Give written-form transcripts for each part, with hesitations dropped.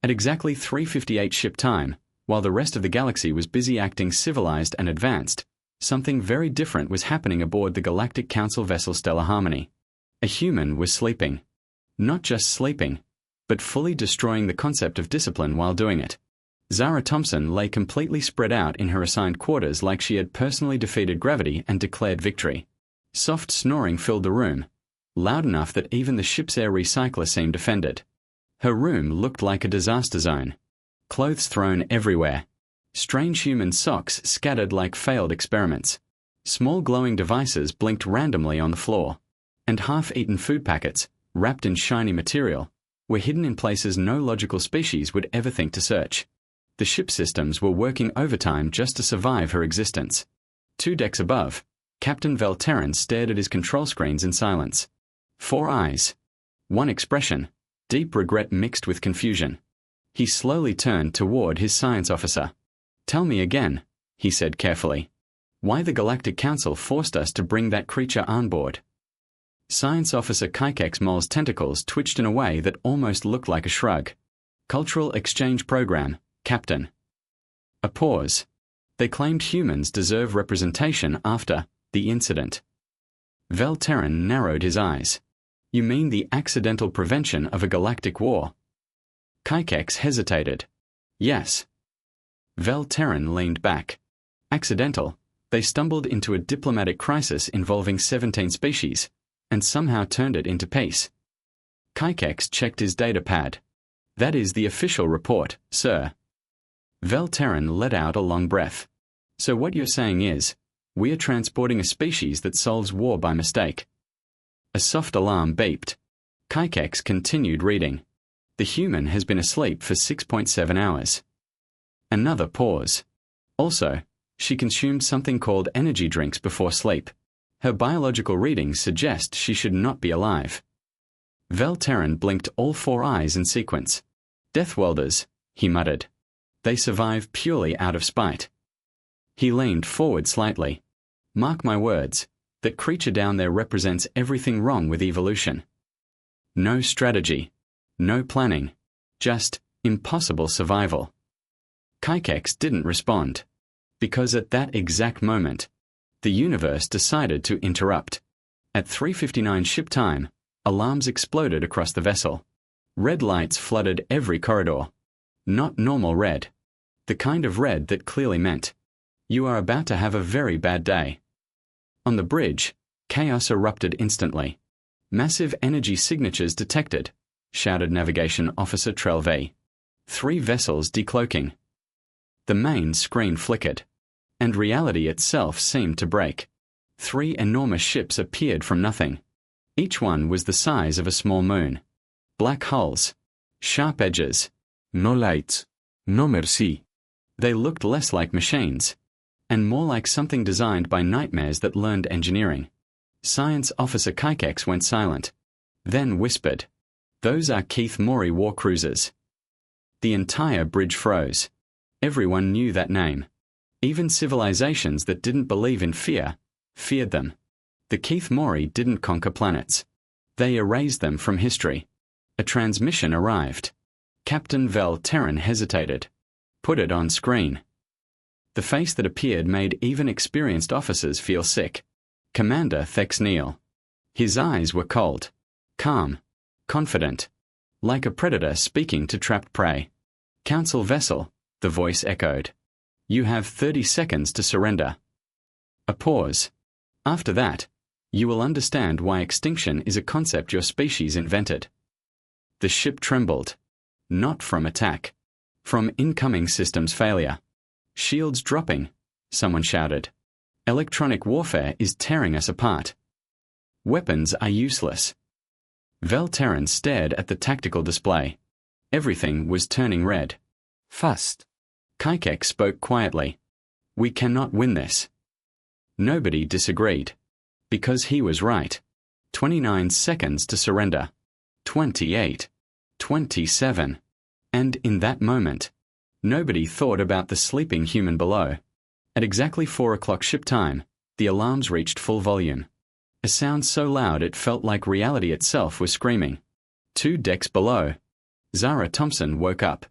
At exactly 3:58 ship time, while the rest of the galaxy was busy acting civilized and advanced, something very different was happening aboard the Galactic Council vessel Stellar Harmony. A human was sleeping. Not just sleeping, but fully destroying the concept of discipline while doing it. Zara Thompson lay completely spread out in her assigned quarters like she had personally defeated gravity and declared victory. Soft snoring filled the room, loud enough that even the ship's air recycler seemed offended. Her room looked like a disaster zone. Clothes thrown everywhere. Strange human socks scattered like failed experiments. Small glowing devices blinked randomly on the floor. And half-eaten food packets, wrapped in shiny material, were hidden in places no logical species would ever think to search. The ship systems were working overtime just to survive her existence. 2 decks above, Captain Velterran stared at his control screens in silence. 4 eyes. One expression, deep regret mixed with confusion. He slowly turned toward his science officer. "Tell me again," he said carefully, "why the Galactic Council forced us to bring that creature on board." Science Officer Kaikek's mole's tentacles twitched in a way that almost looked like a shrug. "Cultural Exchange Program, Captain." A pause. "They claimed humans deserve representation after the incident." Velterran narrowed his eyes. "You mean the accidental prevention of a galactic war?" Kaikex hesitated. "Yes." Velterran leaned back. "Accidental. They stumbled into a diplomatic crisis involving 17 species, and somehow turned it into peace." Kaikex checked his data pad. "That is the official report, sir." Velterran let out a long breath. "So what you're saying is, we are transporting a species that solves war by mistake." A soft alarm beeped. Kaikex continued reading. "The human has been asleep for 6.7 hours. Another pause. "Also, she consumed something called energy drinks before sleep. Her biological readings suggest she should not be alive." Velterran blinked all 4 eyes in sequence. "Death welders," he muttered. "They survive purely out of spite." He leaned forward slightly. "Mark my words, that creature down there represents everything wrong with evolution. No strategy, no planning, just impossible survival." Kaikex didn't respond, because at that exact moment, the universe decided to interrupt. At 3:59 ship time, alarms exploded across the vessel. Red lights flooded every corridor. Not normal red. The kind of red that clearly meant, you are about to have a very bad day. On the bridge, chaos erupted instantly. "Massive energy signatures detected," shouted Navigation Officer Trelvey. 3 vessels decloaking. The main screen flickered, and reality itself seemed to break. 3 enormous ships appeared from nothing. Each one was the size of a small moon. Black hulls. Sharp edges. No lights. No merci. They looked less like machines, and more like something designed by nightmares that learned engineering. Science Officer Kaikex went silent, then whispered, "Those are Keith Morey war cruisers." The entire bridge froze. Everyone knew that name. Even civilizations that didn't believe in fear, feared them. The Keith Morey didn't conquer planets. They erased them from history. A transmission arrived. Captain Velterran hesitated. "Put it on screen." The face that appeared made even experienced officers feel sick. Commander Thex Neal. His eyes were cold, calm, confident, like a predator speaking to trapped prey. "Council vessel," the voice echoed. "You have 30 seconds to surrender." A pause. "After that, you will understand why extinction is a concept your species invented." The ship trembled. Not from attack. From incoming systems failure. "Shields dropping," someone shouted. "Electronic warfare is tearing us apart. Weapons are useless." Velterran stared at the tactical display. Everything was turning red. "Fast." Kaikex spoke quietly. "We cannot win this." Nobody disagreed. Because he was right. 29 seconds to surrender. 28. 27. And in that moment, nobody thought about the sleeping human below. At exactly 4 o'clock ship time, the alarms reached full volume. A sound so loud it felt like reality itself was screaming. 2 decks below. Zara Thompson woke up,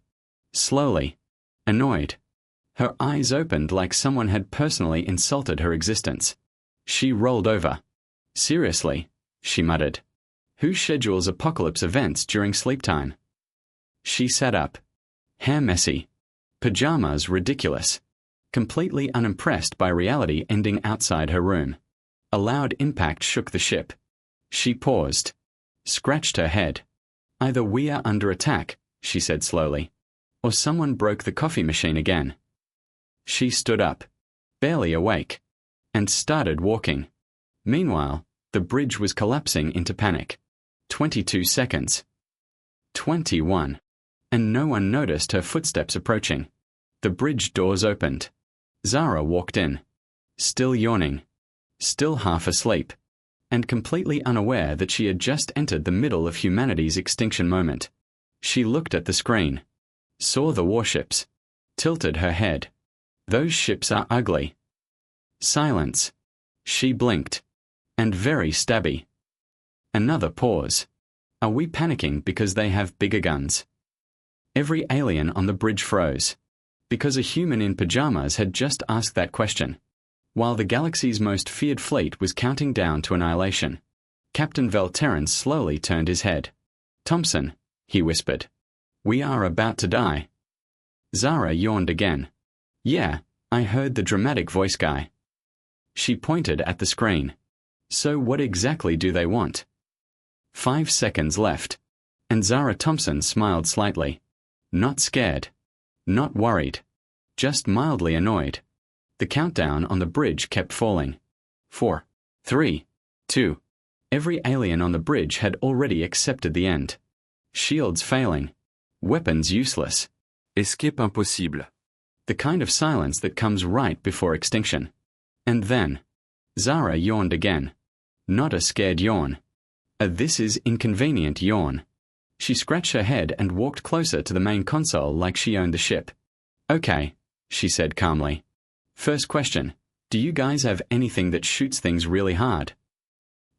Slowly. Annoyed. Her eyes opened like someone had personally insulted her existence. She rolled over. Seriously, she muttered. Who schedules apocalypse events during sleep time? She sat up. Hair messy. Pajamas ridiculous. Completely unimpressed by reality ending outside her room. A loud impact shook the ship. She paused. Scratched her head. Either we are under attack, she said slowly, or someone broke the coffee machine again. She stood up, barely awake, and started walking. Meanwhile, the bridge was collapsing into panic. 22 seconds. 21. And no one noticed her footsteps approaching. The bridge doors opened. Zara walked in. Still yawning. Still half asleep. And completely unaware that she had just entered the middle of humanity's extinction moment. She looked at the screen. Saw the warships. Tilted her head. Those ships are ugly. Silence. She blinked. And very stabby. Another pause. Are we panicking because they have bigger guns? Every alien on the bridge froze. Because a human in pajamas had just asked that question. While the galaxy's most feared fleet was counting down to annihilation. Captain Velterran slowly turned his head. Thompson, he whispered. We are about to die. Zara yawned again. Yeah, I heard the dramatic voice guy. She pointed at the screen. So what exactly do they want? 5 seconds left. And Zara Thompson smiled slightly. Not scared. Not worried. Just mildly annoyed. The countdown on the bridge kept falling. 4, 3, 2. Every alien on the bridge had already accepted the end. Shields failing. Weapons useless. Escape impossible. The kind of silence that comes right before extinction. And then, Zara yawned again. Not a scared yawn. A this is inconvenient yawn. She scratched her head and walked closer to the main console like she owned the ship. Okay, she said calmly. First question, do you guys have anything that shoots things really hard?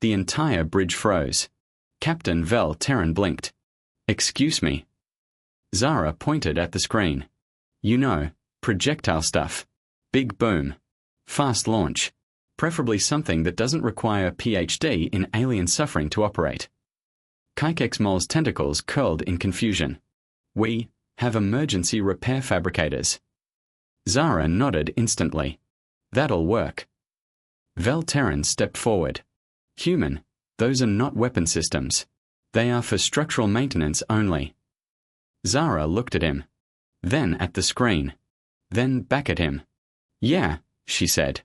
The entire bridge froze. Captain Velterran blinked. Excuse me. Zara pointed at the screen. You know, projectile stuff. Big boom. Fast launch. Preferably something that doesn't require a PhD in alien suffering to operate. Kaikexmol's tentacles curled in confusion. We have emergency repair fabricators. Zara nodded instantly. That'll work. Velterran stepped forward. Human, those are not weapon systems. They are for structural maintenance only. Zara looked at him. Then at the screen. Then back at him. Yeah, she said.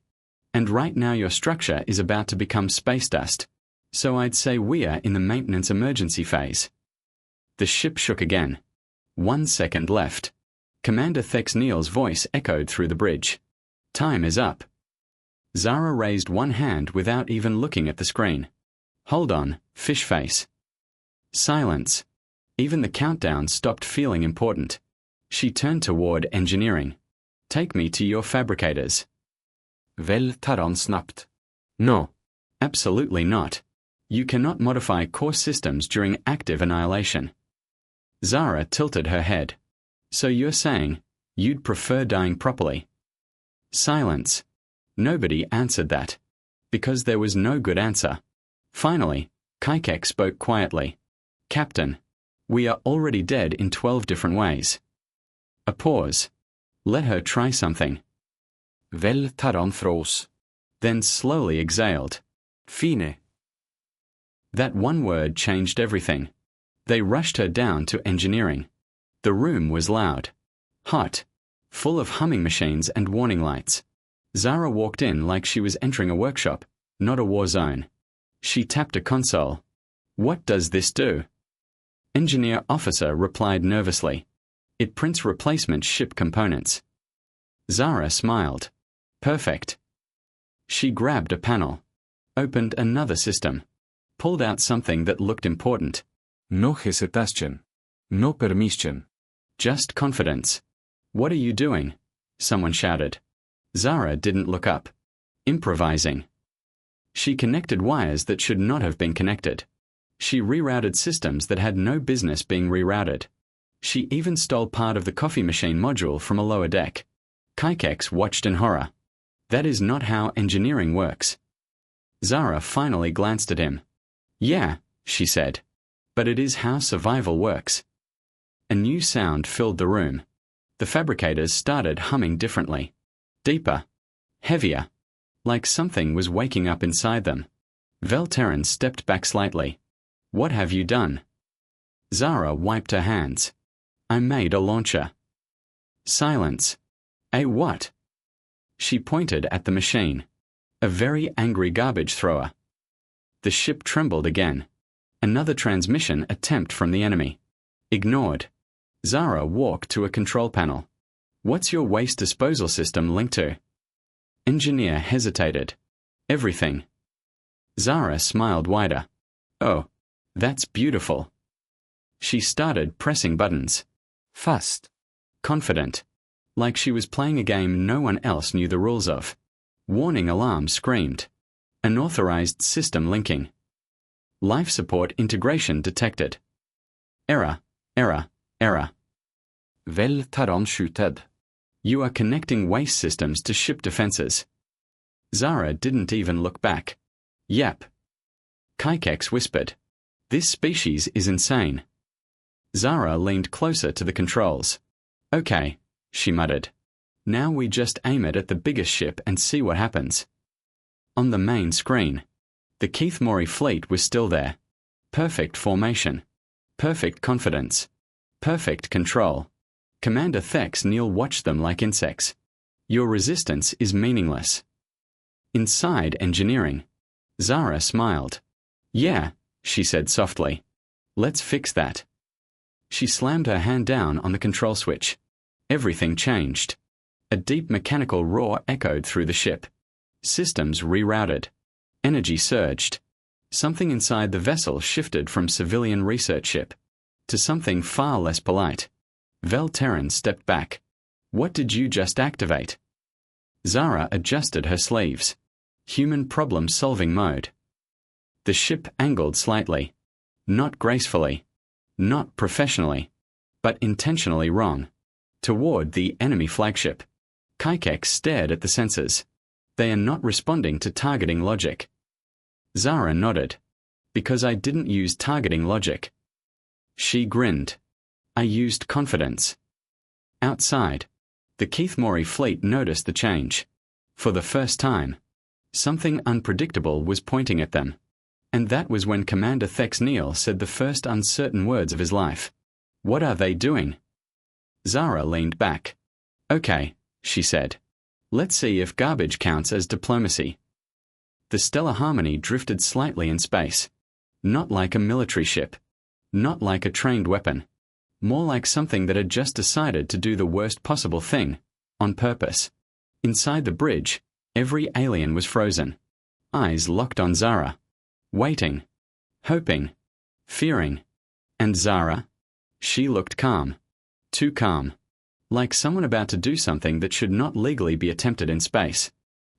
And right now your structure is about to become space dust. So I'd say we're in the maintenance emergency phase. The ship shook again. 1 second left. Commander Thex Neal's voice echoed through the bridge. Time is up. Zara raised one hand without even looking at the screen. Hold on, fish face. Silence. Even the countdown stopped feeling important. She turned toward engineering. Take me to your fabricators. Velterran snabbt. No. Absolutely not. You cannot modify core systems during active annihilation. Zara tilted her head. So you're saying, you'd prefer dying properly? Silence. Nobody answered that. Because there was no good answer. Finally, Kaikek spoke quietly. Captain, we are already dead in 12 different ways. A pause. Let her try something. Velterran froze. Then slowly exhaled. Fine. That one word changed everything. They rushed her down to engineering. The room was loud. Hot. Full of humming machines and warning lights. Zara walked in like she was entering a workshop, not a war zone. She tapped a console. What does this do? Engineer officer replied nervously. It prints replacement ship components. Zara smiled. Perfect. She grabbed a panel. Opened another system. Pulled out something that looked important. No hesitation. No permission. Just confidence. What are you doing? Someone shouted. Zara didn't look up. Improvising. She connected wires that should not have been connected. She rerouted systems that had no business being rerouted. She even stole part of the coffee machine module from a lower deck. Kaikex watched in horror. That is not how engineering works. Zara finally glanced at him. Yeah, she said. But it is how survival works. A new sound filled the room. The fabricators started humming differently. Deeper. Heavier. Like something was waking up inside them. Velterran stepped back slightly. What have you done? Zara wiped her hands. I made a launcher. Silence. A what? She pointed at the machine. A very angry garbage thrower. The ship trembled again. Another transmission attempt from the enemy. Ignored. Zara walked to a control panel. What's your waste disposal system linked to? Engineer hesitated. Everything. Zara smiled wider. Oh, that's beautiful. She started pressing buttons. Fast. Confident. Like she was playing a game no one else knew the rules of. Warning alarm screamed. Unauthorized system linking. Life support integration detected. Error, error, error. Velterran skjuted. You are connecting waste systems to ship defenses. Zara didn't even look back. Yep. Kaikex whispered. This species is insane. Zara leaned closer to the controls. Okay, she muttered. Now we just aim it at the biggest ship and see what happens. On the main screen, the Keith Morey fleet was still there. Perfect formation. Perfect confidence. Perfect control. Commander Thex Neil watched them like insects. Your resistance is meaningless. Inside engineering, Zara smiled. Yeah, she said softly. Let's fix that. She slammed her hand down on the control switch. Everything changed. A deep mechanical roar echoed through the ship. Systems rerouted. Energy surged. Something inside the vessel shifted from civilian research ship to something far less polite. Velterran stepped back. What did you just activate? Zara adjusted her sleeves. Human problem-solving mode. The ship angled slightly. Not gracefully. Not professionally. But intentionally wrong. Toward the enemy flagship. Kaikex stared at the sensors. They are not responding to targeting logic. Zara nodded. Because I didn't use targeting logic. She grinned. I used confidence. Outside, the Keith Morey fleet noticed the change. For the first time, something unpredictable was pointing at them. And that was when Commander Thex Neil said the first uncertain words of his life. What are they doing? Zara leaned back. Okay, she said. Let's see if garbage counts as diplomacy. The Stellar Harmony drifted slightly in space. Not like a military ship. Not like a trained weapon. More like something that had just decided to do the worst possible thing, on purpose. Inside the bridge, every alien was frozen. Eyes locked on Zara. Waiting. Hoping. Fearing. And Zara? She looked calm. Too calm. Like someone about to do something that should not legally be attempted in space.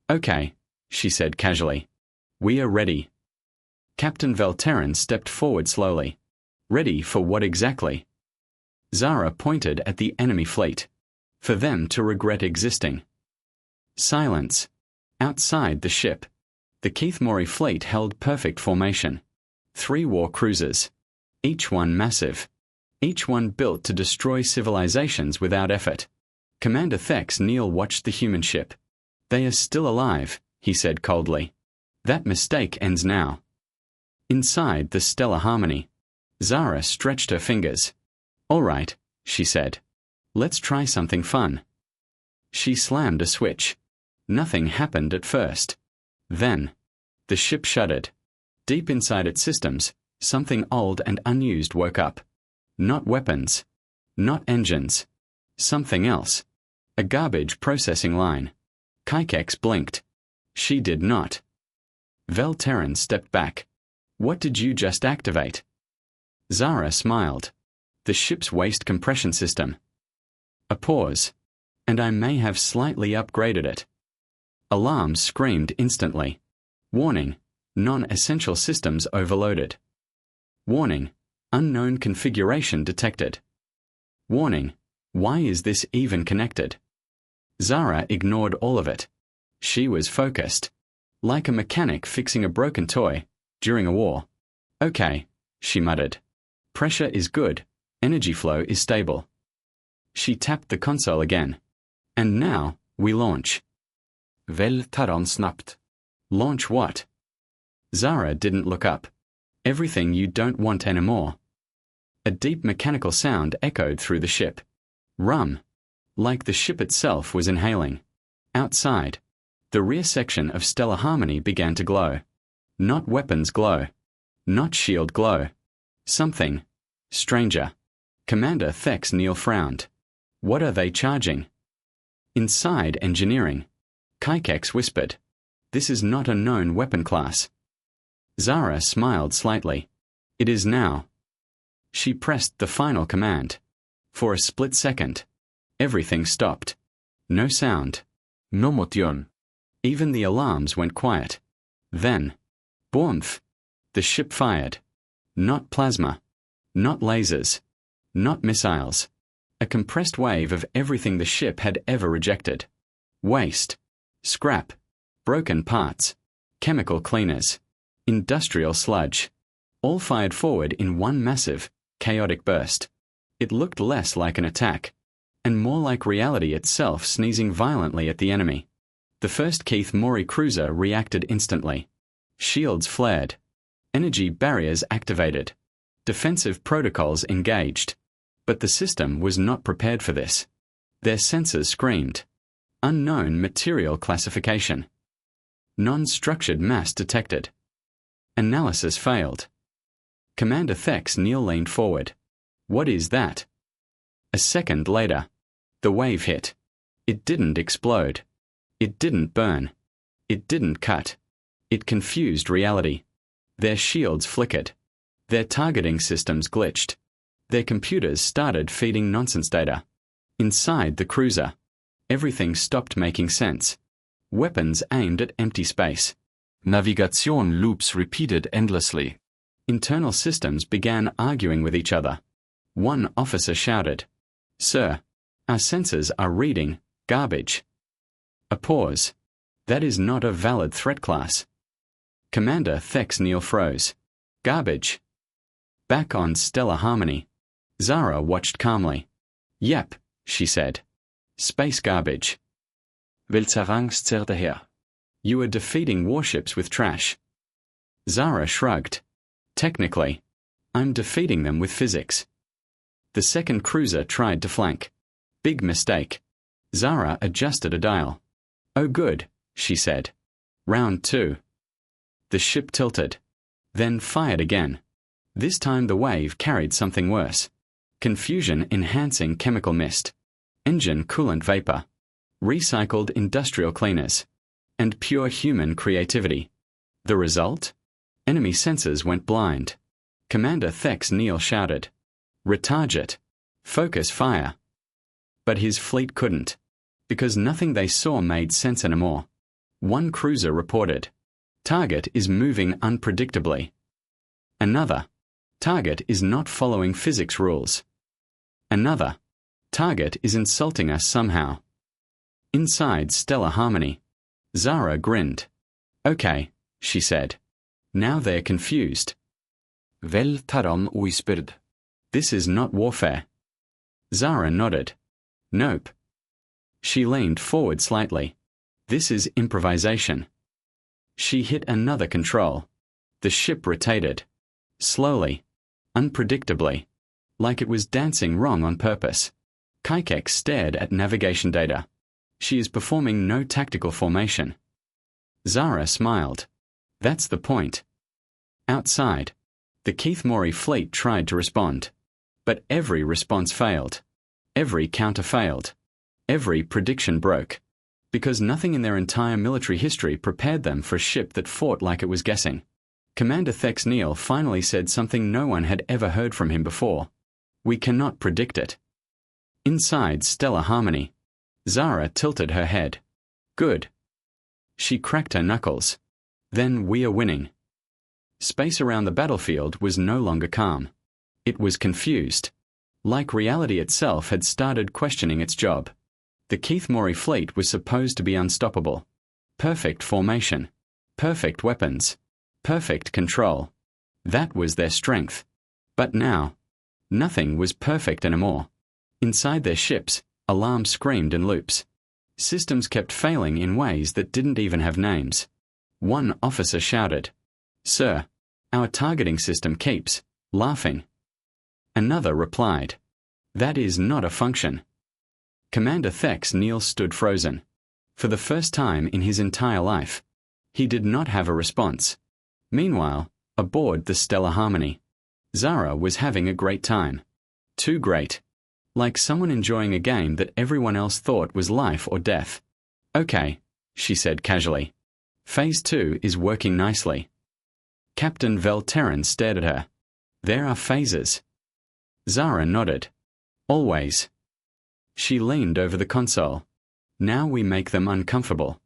Okay, she said casually. We are ready. Captain Velterran stepped forward slowly. Ready for what exactly? Zara pointed at the enemy fleet. For them to regret existing. Silence. Outside the ship, the Keith Morey fleet held perfect formation. 3 war cruisers. Each one massive. Each one built to destroy civilizations without effort. Commander Thex Neil watched the human ship. They are still alive, he said coldly. That mistake ends now. Inside the Stellar Harmony, Zara stretched her fingers. All right, she said. Let's try something fun. She slammed a switch. Nothing happened at first. Then, the ship shuddered. Deep inside its systems, something old and unused woke up. Not weapons. Not engines. Something else. A garbage processing line. Kaikex blinked. She did not. Velterran stepped back. What did you just activate? Zara smiled. The ship's waste compression system. A pause. And I may have slightly upgraded it. Alarms screamed instantly. Warning. Non-essential systems overloaded. Warning. Unknown configuration detected. Warning, why is this even connected? Zara ignored all of it. She was focused. Like a mechanic fixing a broken toy during a war. Okay, she muttered. Pressure is good, energy flow is stable. She tapped the console again. And now, we launch. Vel tar han snabbt. Launch what? Zara didn't look up. Everything you don't want anymore. A deep mechanical sound echoed through the ship. Rum. Like the ship itself was inhaling. Outside, the rear section of Stellar Harmony began to glow. Not weapons glow. Not shield glow. Something. Stranger. Commander Thex Neil frowned. What are they charging? Inside engineering. Kaikex whispered. This is not a known weapon class. Zara smiled slightly. It is now. She pressed the final command. For a split second, everything stopped. No sound. No motion. Even the alarms went quiet. Then, boomf! The ship fired. Not plasma. Not lasers. Not missiles. A compressed wave of everything the ship had ever rejected. Waste. Scrap. Broken parts. Chemical cleaners. Industrial sludge. All fired forward in one massive, chaotic burst. It looked less like an attack, and more like reality itself sneezing violently at the enemy. The first Keith Morey cruiser reacted instantly. Shields flared. Energy barriers activated. Defensive protocols engaged. But the system was not prepared for this. Their sensors screamed. Unknown material classification. Non-structured mass detected. Analysis failed. Commander Thex Neil leaned forward. What is that? A second later, the wave hit. It didn't explode. It didn't burn. It didn't cut. It confused reality. Their shields flickered. Their targeting systems glitched. Their computers started feeding nonsense data. Inside the cruiser, everything stopped making sense. Weapons aimed at empty space. Navigation loops repeated endlessly. Internal systems began arguing with each other. One officer shouted, "Sir, our sensors are reading garbage." A pause. That is not a valid threat class. Commander Thex Neil froze. Garbage. Back on Stellar Harmony, Zara watched calmly. Yep, she said. Space garbage. Welzerangst det her. You are defeating warships with trash. Zara shrugged. Technically, I'm defeating them with physics. The second cruiser tried to flank. Big mistake. Zara adjusted a dial. Oh good, she said. Round 2. The ship tilted. Then fired again. This time the wave carried something worse. Confusion-enhancing chemical mist. Engine coolant vapor. Recycled industrial cleaners. And pure human creativity. The result? Enemy sensors went blind. Commander Thex Neil shouted. Retarget. Focus fire. But his fleet couldn't. Because nothing they saw made sense anymore. One cruiser reported. Target is moving unpredictably. Another. Target is not following physics rules. Another. Target is insulting us somehow. Inside Stellar Harmony, Zara grinned. Okay, she said. Now they're confused. Vel tar han whispered. This is not warfare. Zara nodded. Nope. She leaned forward slightly. This is improvisation. She hit another control. The ship rotated. Slowly. Unpredictably. Like it was dancing wrong on purpose. Kaikex stared at navigation data. She is performing no tactical formation. Zara smiled. That's the point. Outside, the Keith Morey fleet tried to respond. But every response failed. Every counter failed. Every prediction broke. Because nothing in their entire military history prepared them for a ship that fought like it was guessing. Commander Thex Neil finally said something no one had ever heard from him before. We cannot predict it. Inside Stellar Harmony, Zara tilted her head. Good. She cracked her knuckles. Then we are winning. Space around the battlefield was no longer calm. It was confused. Like reality itself had started questioning its job. The Keith Morey fleet was supposed to be unstoppable. Perfect formation. Perfect weapons. Perfect control. That was their strength. But now, nothing was perfect anymore. Inside their ships, alarms screamed in loops. Systems kept failing in ways that didn't even have names. One officer shouted, "Sir, our targeting system keeps laughing." Another replied, "That is not a function." Commander Thex Neil stood frozen. For the first time in his entire life, he did not have a response. Meanwhile, aboard the Stellar Harmony, Zara was having a great time. Too great. Like someone enjoying a game that everyone else thought was life or death. "Okay," she said casually. "Phase 2 is working nicely." Captain Vel Terran stared at her. "There are phases." Zara nodded. "Always." She leaned over the console. "Now we make them uncomfortable."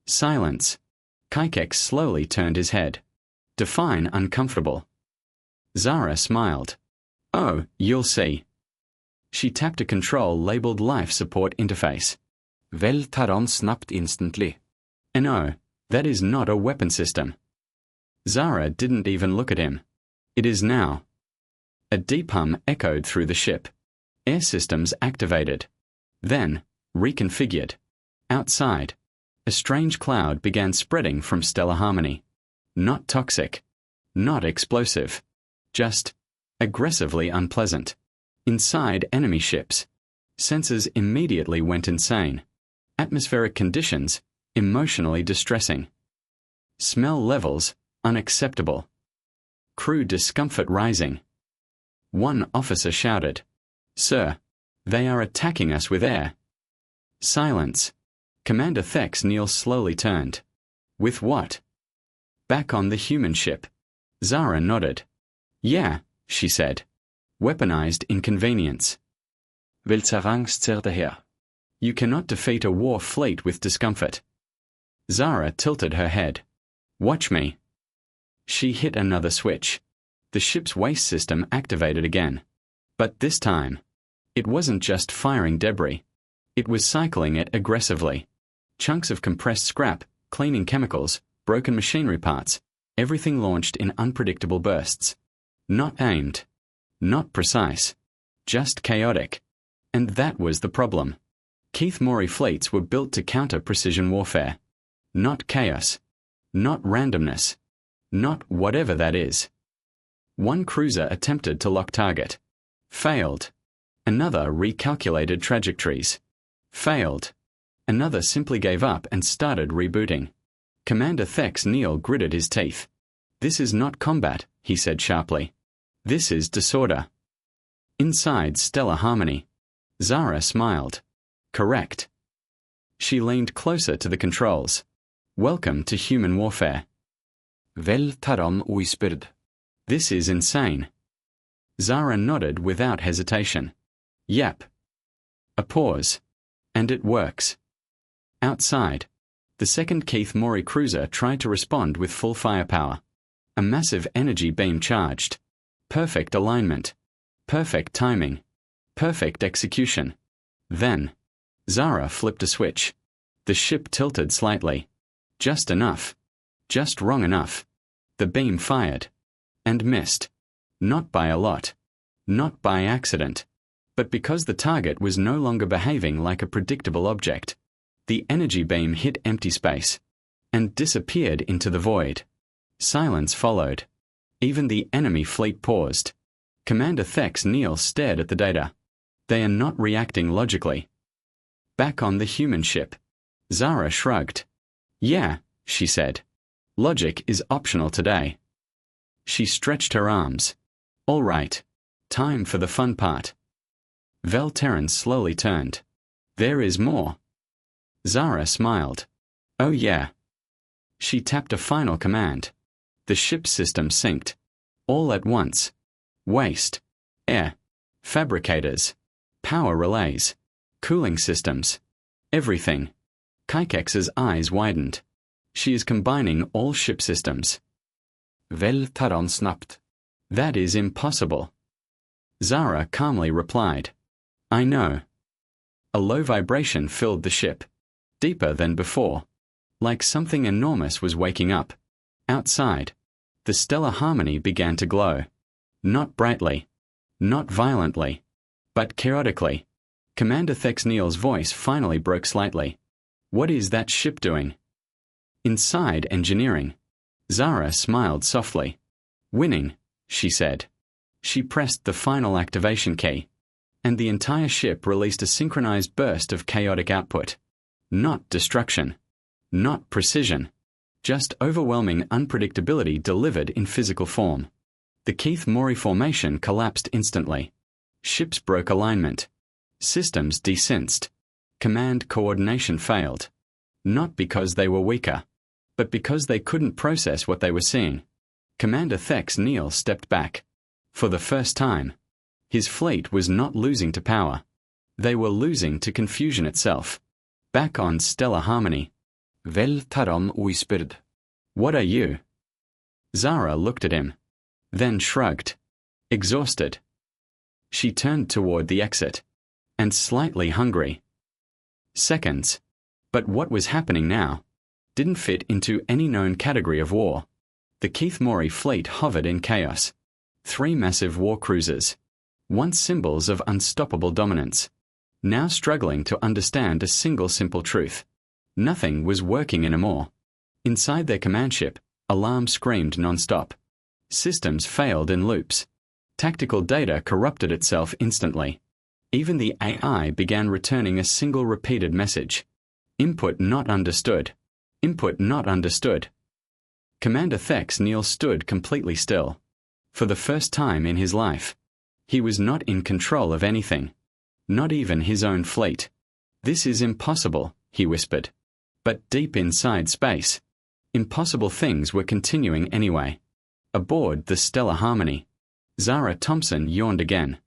Silence. Kaikex slowly turned his head. "Define uncomfortable." Zara smiled. "Oh, you'll see." She tapped a control labeled Life Support Interface. Vel Terran snapped instantly. No, that is not a weapon system. Zara didn't even look at him. "It is now." A deep hum echoed through the ship. Air systems activated. Then, reconfigured. Outside, a strange cloud began spreading from Stellar Harmony. Not toxic. Not explosive. Just aggressively unpleasant. Inside enemy ships, sensors immediately went insane. Atmospheric conditions, emotionally distressing. Smell levels, unacceptable. Crew discomfort rising. One officer shouted, "Sir, they are attacking us with air." Silence. Commander Thex Neil slowly turned. "With what?" "Back on the human ship." Zara nodded. "Yeah," she said. "Weaponized inconvenience." Weltserangster daher. You cannot defeat a war fleet with discomfort. Zara tilted her head. "Watch me." She hit another switch. The ship's waste system activated again. But this time, it wasn't just firing debris. It was cycling it aggressively. Chunks of compressed scrap, cleaning chemicals, broken machinery parts, everything launched in unpredictable bursts. Not aimed. Not precise. Just chaotic. And that was the problem. Keith Morey fleets were built to counter precision warfare. Not chaos. Not randomness. Not whatever that is. One cruiser attempted to lock target. Failed. Another recalculated trajectories. Failed. Another simply gave up and started rebooting. Commander Thex Neil gritted his teeth. "This is not combat," he said sharply. "This is disorder." Inside Stellar Harmony, Zara smiled. "Correct." She leaned closer to the controls. "Welcome to human warfare." Vel Terran whispered. "This is insane." Zara nodded without hesitation. "Yep." A pause. "And it works." Outside, the second Keith Morey cruiser tried to respond with full firepower. A massive energy beam charged. Perfect alignment. Perfect timing. Perfect execution. Then, Zara flipped a switch. The ship tilted slightly. Just enough. Just wrong enough. The beam fired. And missed. Not by a lot. Not by accident. But because the target was no longer behaving like a predictable object. The energy beam hit empty space. And disappeared into the void. Silence followed. Even the enemy fleet paused. Commander Thex Neil stared at the data. They are not reacting logically. Back on the human ship, Zara shrugged. "Yeah," she said. "Logic is optional today." She stretched her arms. "All right. Time for the fun part." Vel Terran slowly turned. "There is more." Zara smiled. "Oh yeah." She tapped a final command. The ship system synced. All at once. Waste. Air. Fabricators. Power relays. Cooling systems. Everything. Kaikex's eyes widened. She is combining all ship systems. Vel Terran snapped. "That is impossible." Zara calmly replied. I know. A low vibration filled the ship, deeper than before, like something enormous was waking up. Outside, the stellar harmony began to glow. Not brightly, not violently, but chaotically. Commander Thex Neal's voice finally broke slightly. What is that ship doing? Inside engineering. Zara smiled softly. Winning, she said. She pressed the final activation key, and the entire ship released a synchronized burst of chaotic output. Not destruction. Not precision. Just overwhelming unpredictability delivered in physical form. The Keith Morey formation collapsed instantly. Ships broke alignment. Systems desynced. Command coordination failed. Not because they were weaker, but because they couldn't process what they were seeing. Commander Thex Neal stepped back. For the first time, his fleet was not losing to power. They were losing to confusion itself. Back on stellar harmony. Vel Taram whispered. What are you? Zara looked at him, then shrugged. Exhausted. She turned toward the exit, and slightly hungry. Seconds. But what was happening now didn't fit into any known category of war. The Keith Morey fleet hovered in chaos. 3 massive war cruisers, once symbols of unstoppable dominance, now struggling to understand a single simple truth. Nothing was working anymore. Inside their command ship, alarms screamed non-stop. Systems failed in loops. Tactical data corrupted itself instantly. Even the AI began returning a single repeated message. Input not understood. Input not understood. Commander Thex Neal stood completely still. For the first time in his life, he was not in control of anything. Not even his own fleet. This is impossible, he whispered. But deep inside space, impossible things were continuing anyway. Aboard the stellar harmony, Zara Thompson yawned again.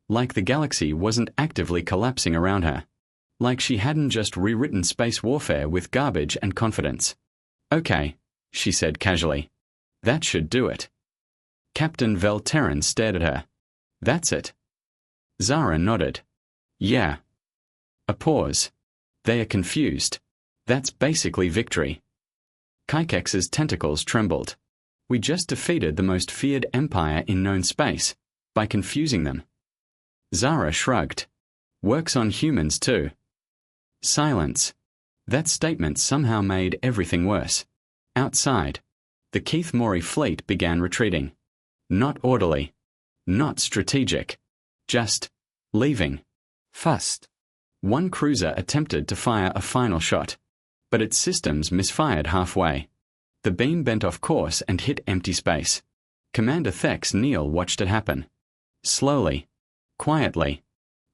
Like the galaxy wasn't actively collapsing around her. Like she hadn't just rewritten space warfare with garbage and confidence. Okay, she said casually. That should do it. Captain Vel Terran stared at her. That's it. Zara nodded. Yeah. A pause. They are confused. That's basically victory. Kaikex's tentacles trembled. We just defeated the most feared empire in known space, by confusing them. Zara shrugged. Works on humans too. Silence. That statement somehow made everything worse. Outside, the Keith Morey fleet began retreating. Not orderly. Not strategic. Just leaving. Fast. One cruiser attempted to fire a final shot, but its systems misfired halfway. The beam bent off course and hit empty space. Commander Thex Neal watched it happen. Slowly. Quietly.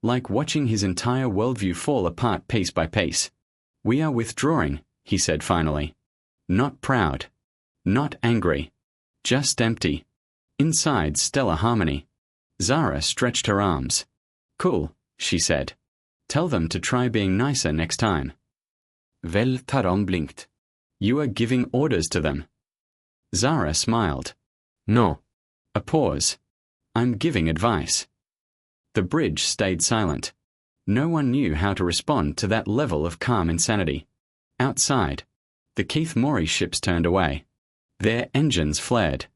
Like watching his entire worldview fall apart piece by piece. We are withdrawing, he said finally. Not proud. Not angry. Just empty. Inside stellar harmony. Zara stretched her arms. Cool, she said. Tell them to try being nicer next time. Vel Taram blinked. You are giving orders to them. Zara smiled. No. A pause. I'm giving advice. The bridge stayed silent. No one knew how to respond to that level of calm insanity. Outside, the Keith Morey ships turned away. Their engines flared,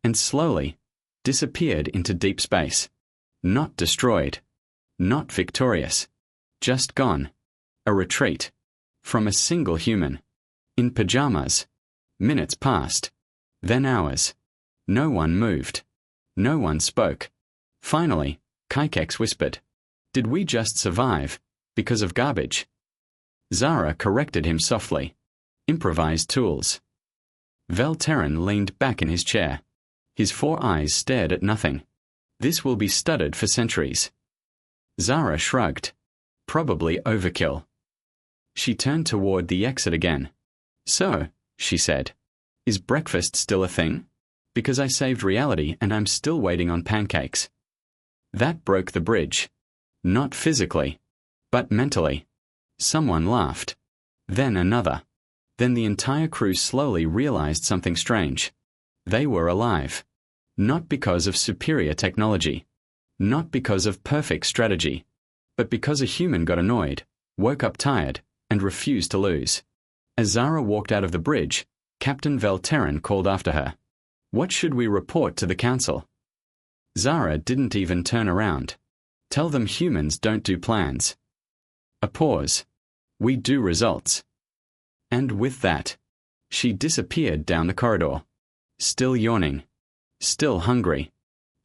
and slowly disappeared into deep space. Not destroyed. Not victorious. Just gone. A retreat. From a single human. In pajamas. Minutes passed. Then hours. No one moved. No one spoke. Finally, Kaikex whispered, Did we just survive because of garbage? Zara corrected him softly. Improvised tools. Vel Terran leaned back in his chair. His 4 eyes stared at nothing. This will be studied for centuries. Zara shrugged. Probably overkill. She turned toward the exit again. So, she said, is breakfast still a thing? Because I saved reality and I'm still waiting on pancakes. That broke the bridge. Not physically, but mentally. Someone laughed. Then another. Then the entire crew slowly realized something strange. They were alive. Not because of superior technology. Not because of perfect strategy, but because a human got annoyed, woke up tired, and refused to lose. As Zara walked out of the bridge, Captain Velterran called after her. "What should we report to the council?" Zara didn't even turn around. "Tell them humans don't do plans." A pause. "We do results." And with that, she disappeared down the corridor. Still yawning. Still hungry.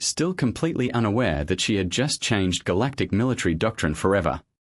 Still completely unaware that she had just changed galactic military doctrine forever.